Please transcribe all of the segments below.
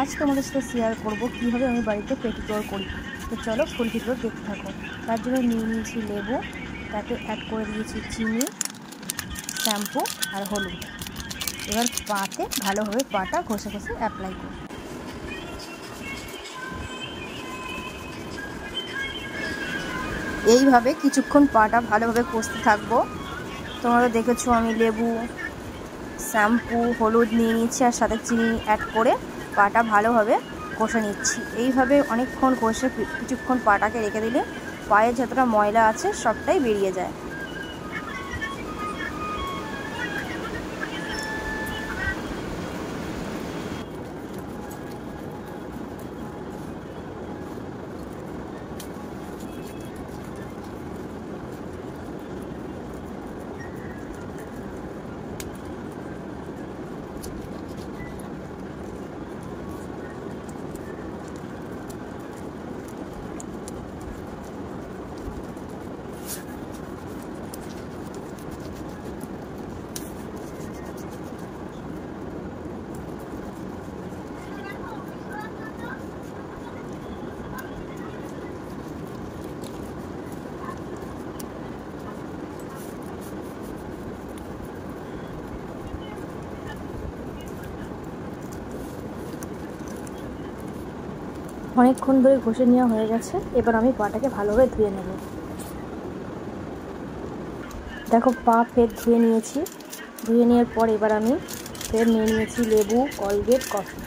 আজ তোমাদের সাথে শেয়ার করবো কীভাবে আমি বাড়িতে পেটিকিওর করি। তো চলো ফুল ভিডিও দেখতে থাকো। তার জন্য নিয়ে নিয়েছি লেবু, তাতে অ্যাড করে দিয়েছি চিনি, শ্যাম্পু আর হলুদ। এবার পাতে ভালোভাবে পাটা ঘষে ঘষে অ্যাপ্লাই করো। এইভাবে কিছুক্ষণ পাটা ভালোভাবে কষতে থাকবো। তোমরা দেখেছো আমি লেবু, শ্যাম্পু, হলুদ নিয়ে নিচ্ছি আর সাথে চিনি অ্যাড করে পাটা ভালোভাবে কষে নিচ্ছি। এইভাবে অনেকক্ষণ কষে কিছুক্ষণ পাটাকে রেখে দিলে পায়ে যতটা ময়লা আছে সবটাই বেরিয়ে যায়। অনেকক্ষণ ধরে ঘষে নেওয়া হয়ে গেছে। এবার আমি পাটাকে ভালোভাবে ধুয়ে নেব। দেখো পা ফের ধুয়ে নিয়েছি। ধুয়ে নেওয়ার পর এবার আমি ফের নিয়ে নিয়েছি লেবু, কলগেট, কফি।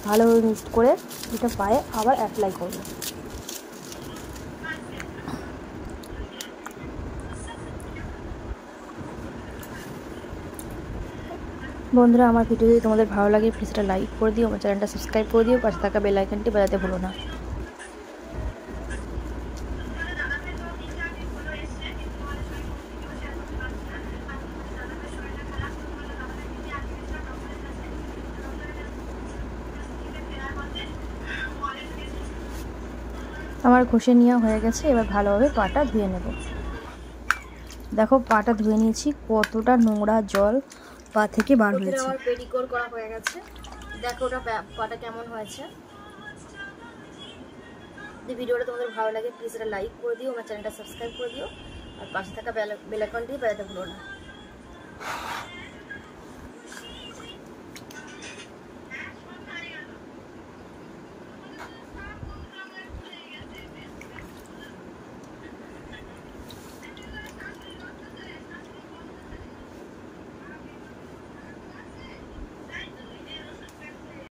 ভালোভাবে মিক্স করে এটা পায়ে আবার অ্যাপ্লাই করব। বন্ধুরা, আমার ভিডিও যদি তোমাদের ভালো লাগে প্লিজ একটা লাইক করে দিও, আমার চ্যানেলটা সাবস্ক্রাইব করে দিও, পাশে থাকা বেল আইকনটি বাজাতে ভুলো না। আমার ঘষে নেওয়া হয়ে গেছে। এবার ভালোভাবে পাটা ধুয়ে নেব। দেখো পাটা ধুয়ে নিয়েছি, কতটা নোংরা জল পা থেকে বার হয়েছে। আমার পেডিকিওর করা হয়ে গেছে। দেখো ওটা পাটা কেমন হয়েছে। যদি ভিডিওটা তোমাদের ভালো লাগে প্লিজ একটা লাইক করে দিও, আমার চ্যানেলটা সাবস্ক্রাইব করে দিও আর পাশে থাকা বেল আইকনটি বাজাতে ভুলো না।